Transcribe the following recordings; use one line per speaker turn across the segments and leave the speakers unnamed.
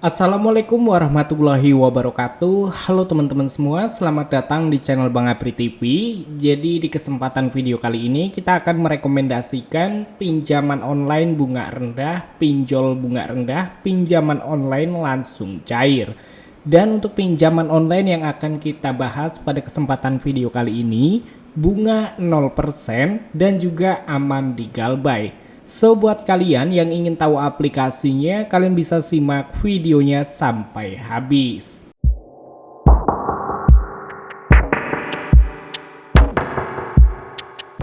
Assalamualaikum warahmatullahi wabarakatuh. Halo teman-teman semua, selamat datang di channel Bang Apri TV. Jadi di kesempatan video kali ini kita akan merekomendasikan pinjaman online bunga rendah, pinjol bunga rendah, pinjaman online langsung cair. Dan untuk pinjaman online yang akan kita bahas pada kesempatan video kali ini, bunga 0% dan juga aman di Galbay. So, buat kalian yang ingin tahu aplikasinya, kalian bisa simak videonya sampai habis.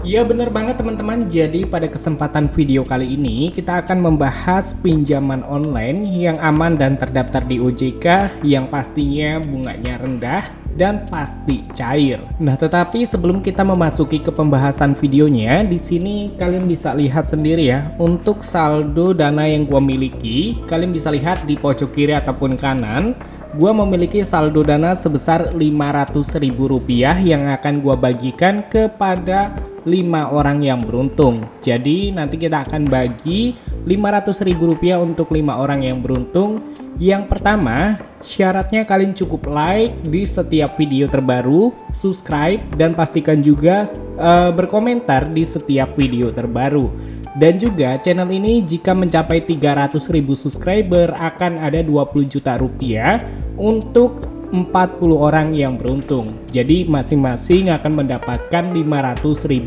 Ya bener banget teman-teman, jadi pada kesempatan video kali ini kita akan membahas pinjaman online yang aman dan terdaftar di OJK yang pastinya bunganya rendah dan pasti cair. Nah, tetapi sebelum kita memasuki ke pembahasan videonya, di sini kalian bisa lihat sendiri ya, untuk saldo dana yang gua miliki, kalian bisa lihat di pojok kiri ataupun kanan. Gua memiliki saldo dana sebesar Rp500.000 yang akan gua bagikan kepada 5 orang yang beruntung. Jadi nanti kita akan bagi Rp500.000 untuk 5 orang yang beruntung. Yang pertama, syaratnya kalian cukup like di setiap video terbaru, subscribe, dan pastikan juga berkomentar di setiap video terbaru. Dan juga channel ini jika mencapai 300.000 subscriber akan ada Rp20 juta untuk 40 orang yang beruntung. Jadi masing-masing akan mendapatkan Rp500.000.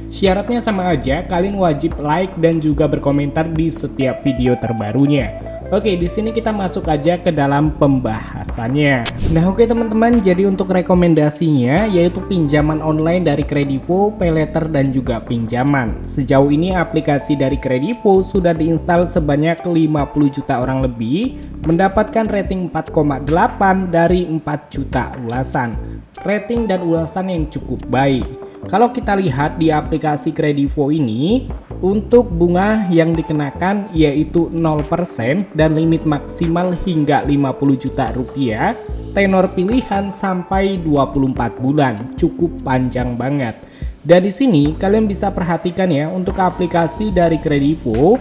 Syaratnya sama aja, kalian wajib like dan juga berkomentar di setiap video terbarunya. Oke, di sini kita masuk aja ke dalam pembahasannya. Nah, oke teman-teman, jadi untuk rekomendasinya yaitu pinjaman online dari Kredivo, Paylater, dan juga pinjaman. Sejauh ini aplikasi dari Kredivo sudah diinstal sebanyak 50 juta orang lebih, mendapatkan rating 4,8 dari 4 juta ulasan. Rating dan ulasan yang cukup baik. Kalau kita lihat di aplikasi Kredivo ini, untuk bunga yang dikenakan yaitu 0% dan limit maksimal hingga Rp50 juta, tenor pilihan sampai 24 bulan, cukup panjang banget. Dan di sini kalian bisa perhatikan ya, untuk aplikasi dari Kredivo,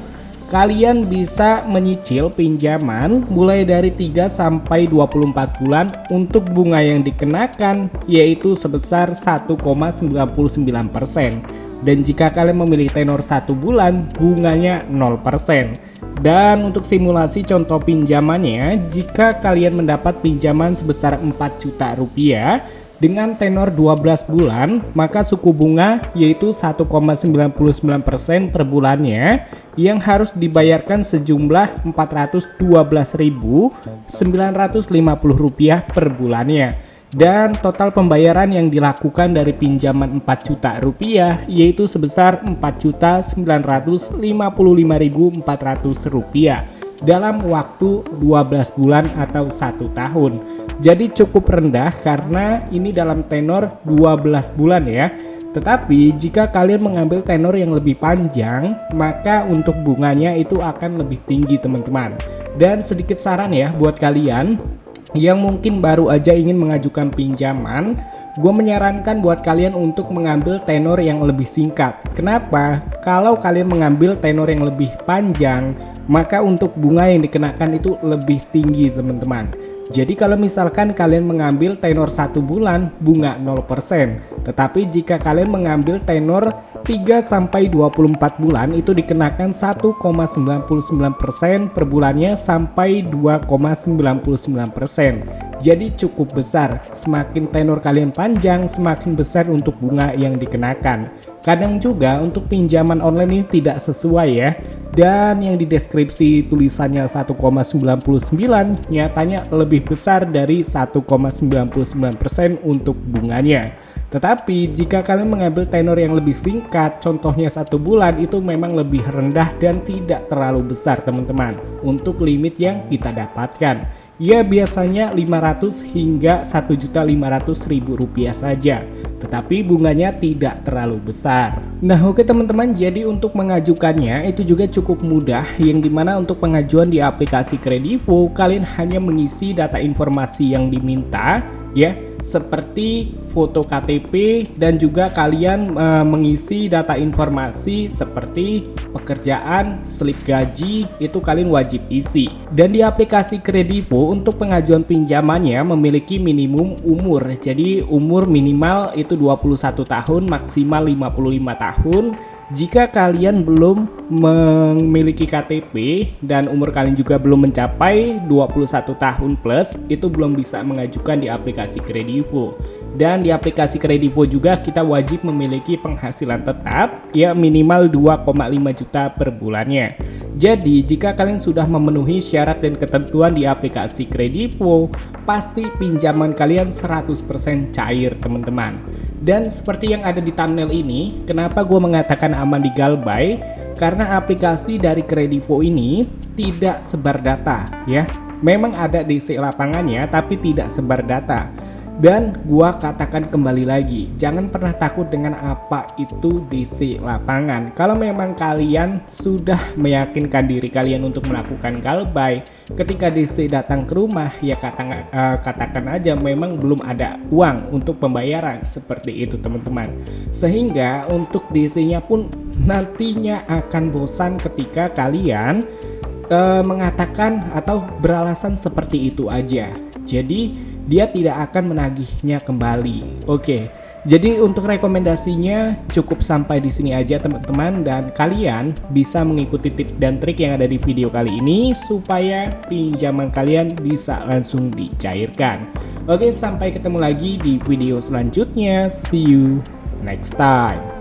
kalian bisa menyicil pinjaman mulai dari 3 sampai 24 bulan untuk bunga yang dikenakan yaitu sebesar 1,99%. Dan jika kalian memilih tenor 1 bulan, bunganya 0%. Dan untuk simulasi contoh pinjamannya, jika kalian mendapat pinjaman sebesar Rp4 juta dengan tenor 12 bulan, maka suku bunga yaitu 1,99% per bulannya yang harus dibayarkan sejumlah Rp412.950 per bulannya. Dan total pembayaran yang dilakukan dari pinjaman Rp4 juta yaitu sebesar Rp4.955.400 dalam waktu 12 bulan atau 1 tahun. Jadi cukup rendah karena ini dalam tenor 12 bulan ya. Tetapi jika kalian mengambil tenor yang lebih panjang, maka untuk bunganya itu akan lebih tinggi teman-teman. Dan sedikit saran ya buat kalian yang mungkin baru aja ingin mengajukan pinjaman, gue menyarankan buat kalian untuk mengambil tenor yang lebih singkat. Kenapa? Kalau kalian mengambil tenor yang lebih panjang, maka untuk bunga yang dikenakan itu lebih tinggi teman-teman. Jadi kalau misalkan kalian mengambil tenor 1 bulan, bunga 0%. Tetapi jika kalian mengambil tenor 3 sampai 24 bulan, itu dikenakan 1,99% per bulannya sampai 2,99%. Jadi cukup besar. Semakin tenor kalian panjang, semakin besar untuk bunga yang dikenakan. Kadang juga untuk pinjaman online ini tidak sesuai ya. Dan yang di deskripsi tulisannya 1,99, nyatanya lebih besar dari 1,99% untuk bunganya. Tetapi jika kalian mengambil tenor yang lebih singkat, contohnya 1 bulan, itu memang lebih rendah dan tidak terlalu besar teman-teman untuk limit yang kita dapatkan. Ya biasanya 500 hingga Rp1.500.000 saja, tetapi bunganya tidak terlalu besar. Nah oke teman-teman, jadi untuk mengajukannya itu juga cukup mudah, yang dimana untuk pengajuan di aplikasi Kredivo kalian hanya mengisi data informasi yang diminta ya. seperti foto KTP dan juga kalian mengisi data informasi seperti pekerjaan, slip gaji, itu kalian wajib isi. Dan di aplikasi Kredivo untuk pengajuan pinjamannya memiliki minimum umur. Jadi umur minimal itu 21 tahun, maksimal 55 tahun. Jika kalian belum memiliki KTP dan umur kalian juga belum mencapai 21 tahun plus, itu belum bisa mengajukan di aplikasi Kredivo. Dan di aplikasi Kredivo juga kita wajib memiliki penghasilan tetap ya minimal 2,5 juta per bulannya. Jadi jika kalian sudah memenuhi syarat dan ketentuan di aplikasi Kredivo, pasti pinjaman kalian 100% cair teman-teman. Dan seperti yang ada di thumbnail ini, kenapa gue mengatakan aman di Galbay? Karena aplikasi dari Kredivo ini tidak sebar data ya. Memang ada DC lapangannya tapi tidak sebar data. Dan gua katakan kembali lagi, jangan pernah takut dengan apa itu DC lapangan. Kalau memang kalian sudah meyakinkan diri kalian untuk melakukan Galbay, ketika DC datang ke rumah ya katakan aja memang belum ada uang untuk pembayaran, seperti itu teman-teman. Sehingga untuk DC-nya pun nantinya akan bosan ketika kalian mengatakan atau beralasan seperti itu aja. Jadi dia tidak akan menagihnya kembali. Oke. Jadi untuk rekomendasinya cukup sampai di sini aja teman-teman, dan kalian bisa mengikuti tips dan trik yang ada di video kali ini supaya pinjaman kalian bisa langsung dicairkan. Oke, sampai ketemu lagi di video selanjutnya. See you next time.